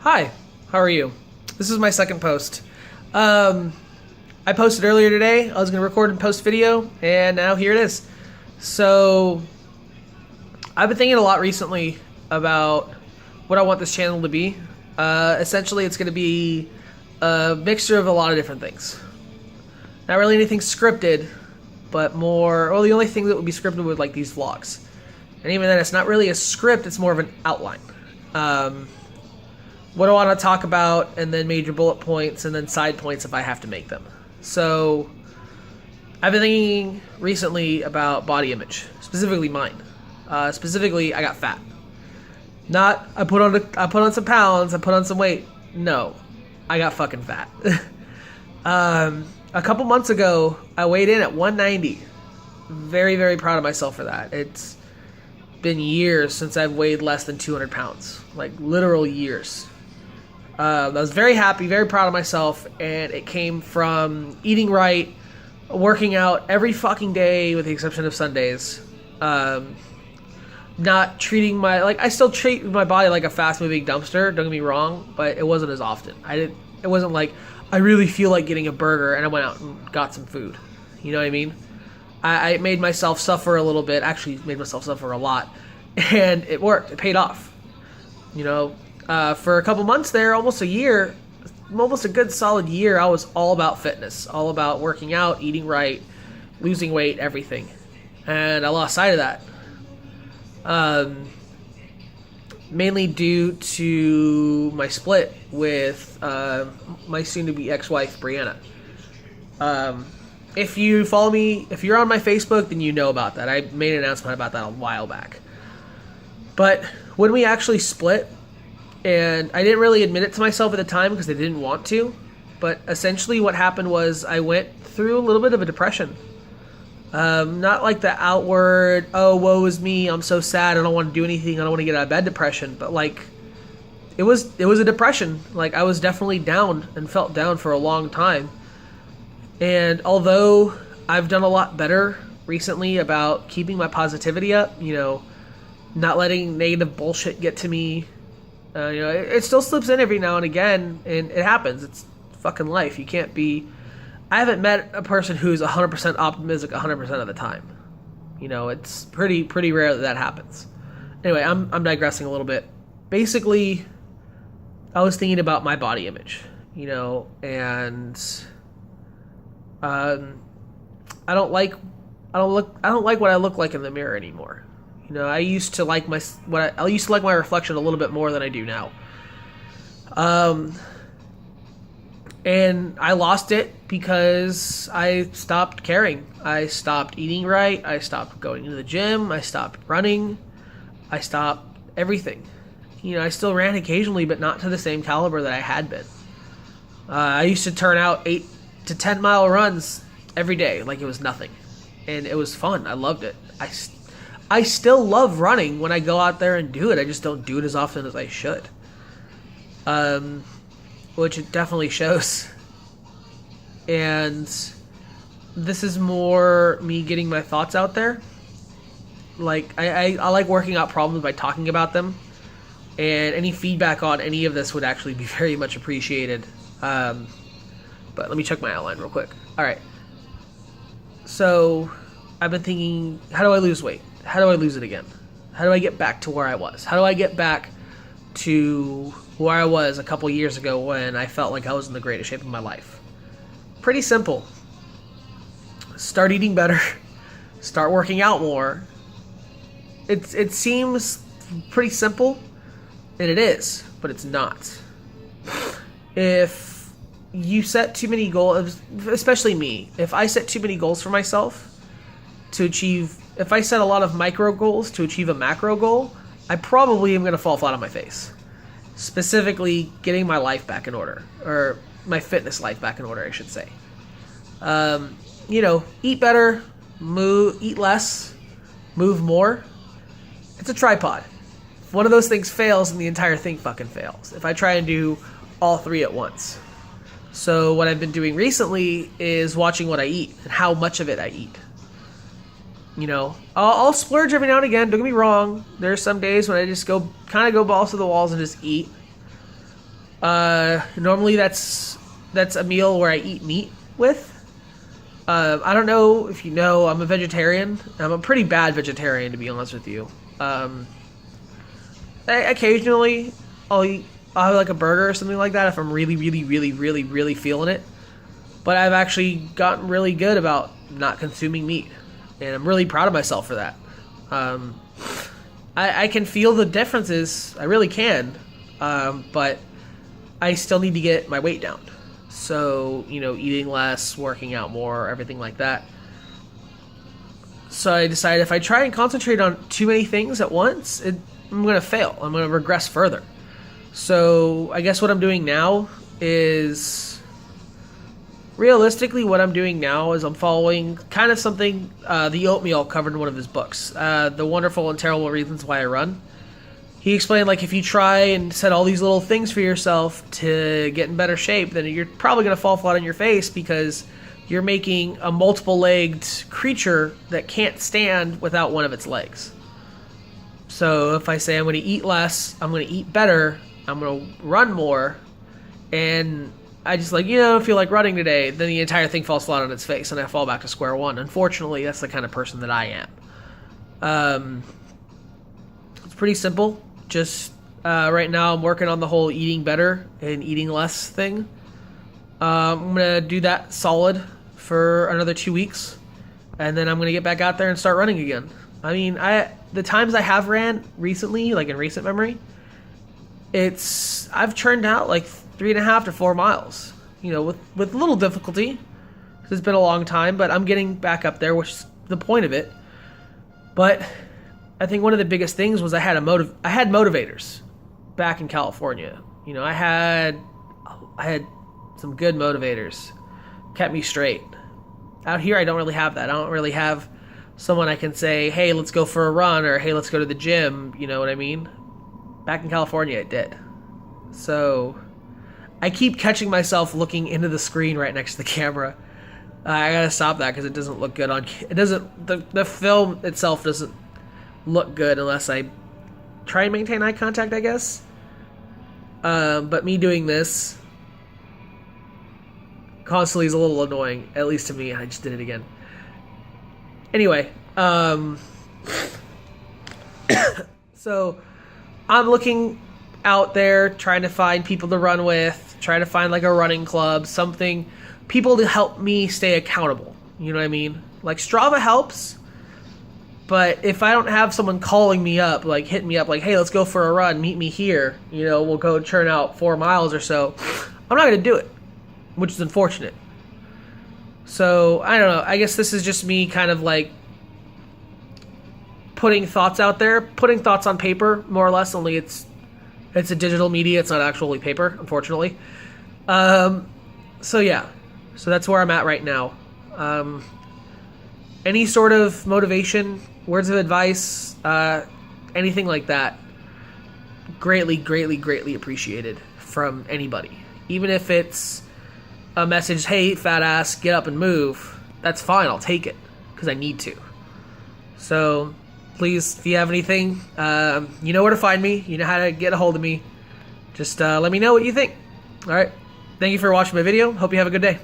Hi, how are you? This is my second post. I posted earlier today. I was going to record and post video, and now here it is. So, I've been thinking a lot recently about what I want this channel to be. Essentially, it's going to be a mixture of a lot of different things. Not really anything scripted, but more... Well, the only thing that would be scripted would like these vlogs. And even then, it's not really a script, it's more of an outline. What I want to talk about, and then major bullet points, and then side points if I have to make them. So, I've been thinking recently about body image, specifically mine. Specifically, I got fat. Not I put on some pounds, I put on some weight. No, I got fucking fat. A couple months ago, I weighed in at 190. Very, very proud of myself for that. It's been years since I've weighed less than 200 pounds. Like, literal years. I was very happy, very proud of myself, and it came from eating right, working out every fucking day with the exception of Sundays. Not treating my... Like, I still treat my body like a fast-moving dumpster, don't get me wrong, but it wasn't as often. It wasn't like, I really feel like getting a burger, and I went out and got some food. You know what I mean? I made myself suffer a little bit, actually made myself suffer a lot, and it worked. It paid off. You know, for a couple months there, almost a year, almost a good solid year, I was all about fitness, all about working out, eating right, losing weight, everything. And I lost sight of that. Mainly due to my split with my soon-to-be ex-wife, Brianna. If you follow me, if you're on my Facebook, then you know about that. I made an announcement about that a while back. But when we actually split, and I didn't really admit it to myself at the time because I didn't want to, but essentially what happened was I went through a little bit of a depression. Not like the outward, oh, woe is me, I'm so sad, I don't want to do anything, I don't want to get out of bed depression, but like, it was a depression. Like, I was definitely down and felt down for a long time. And although I've done a lot better recently about keeping my positivity up, you know, not letting negative bullshit get to me, you know, it still slips in every now and again, and it happens. It's fucking life. You can't be... I haven't met a person who's 100% optimistic 100% of the time. You know, it's pretty rare that happens. Anyway, I'm digressing a little bit. Basically, I was thinking about my body image, you know, and I don't like what I look like in the mirror anymore. You know, I used to like my reflection a little bit more than I do now. And I lost it because I stopped caring. I stopped eating right. I stopped going to the gym. I stopped running. I stopped everything. You know, I still ran occasionally, but not to the same caliber that I had been. I used to turn out 8 to 10 mile runs every day like it was nothing. And it was fun. I loved it. I still love running when I go out there and do it. I just don't do it as often as I should. Which it definitely shows. And this is more me getting my thoughts out there. Like, I like working out problems by talking about them. And any feedback on any of this would actually be very much appreciated. But let me check my outline real quick. Alright. So, I've been thinking, how do I lose weight? How do I lose it again? How do I get back to where I was? How do I get back to where I was a couple years ago when I felt like I was in the greatest shape of my life? Pretty simple. Start eating better. Start working out more. It seems pretty simple, and it is, but it's not. If you set too many goals, especially me, if I set too many goals for myself to achieve, if I set a lot of micro goals to achieve a macro goal, I probably am going to fall flat on my face. Specifically, getting my life back in order. Or my fitness life back in order, I should say. You know, eat better, eat less, move more. It's a tripod. If one of those things fails, then the entire thing fucking fails. If I try and do all three at once. So what I've been doing recently is watching what I eat and how much of it I eat. You know, I'll splurge every now and again, don't get me wrong. There's some days when I just kind of go balls to the walls and just eat. Normally that's a meal where I eat meat with. I don't know if you know, I'm a vegetarian. I'm a pretty bad vegetarian, to be honest with you. Occasionally I'll have like a burger or something like that if I'm really, really, really, really, really feeling it. But I've actually gotten really good about not consuming meat, and I'm really proud of myself for that. I can feel the differences, I really can, but I still need to get my weight down. So, eating less, working out more, everything like that. So I decided if I try and concentrate on too many things at once, I'm going to fail. I'm going to regress further. So I guess what I'm doing now is, realistically, what I'm doing now is I'm following kind of something the Oatmeal covered in one of his books, The Wonderful and Terrible Reasons Why I Run. He explained, like, if you try and set all these little things for yourself to get in better shape, then you're probably going to fall flat on your face because you're making a multiple-legged creature that can't stand without one of its legs. So if I say I'm going to eat less, I'm going to eat better, I'm going to run more, and I just feel like running today, then the entire thing falls flat on its face and I fall back to square one. Unfortunately, that's the kind of person that I am. It's pretty simple. Just right now I'm working on the whole eating better and eating less thing. I'm going to do that solid for another 2 weeks, and then I'm going to get back out there and start running again. I mean, the times I have ran recently, like in recent memory, I've churned out like 3.5 to 4 miles, with little difficulty. It's been a long time, but I'm getting back up there, which is the point of it. But I think one of the biggest things was I had motivators back in California. I had some good motivators, kept me straight. Out here, I don't really have that. I don't really have someone I can say, hey, let's go for a run, or hey, let's go to the gym. You know what I mean? Back in California, it did. So I keep catching myself looking into the screen right next to the camera. I gotta stop that because it doesn't look good on. It doesn't. The film itself doesn't look good unless I try and maintain eye contact, I guess. But me doing this constantly is a little annoying, at least to me. I just did it again. Anyway, so I'm looking out there trying to find people to run with, trying to find like a running club, something, people to help me stay accountable. You know what I mean? Like Strava helps, but if I don't have someone calling me up, like hitting me up like, hey, let's go for a run, meet me here, we'll go churn out 4 miles or so, I'm not going to do it, which is unfortunate. So, I don't know, I guess this is just me kind of like putting thoughts out there, putting thoughts on paper, more or less, only it's a digital media, it's not actually paper, unfortunately. So yeah, so that's where I'm at right now. Any sort of motivation, words of advice, anything like that, greatly, greatly, greatly appreciated from anybody. Even if it's a message, hey, fat ass, get up and move, that's fine, I'll take it, because I need to. So, please, if you have anything, you know where to find me, you know how to get a hold of me, just let me know what you think. Alright, thank you for watching my video, hope you have a good day.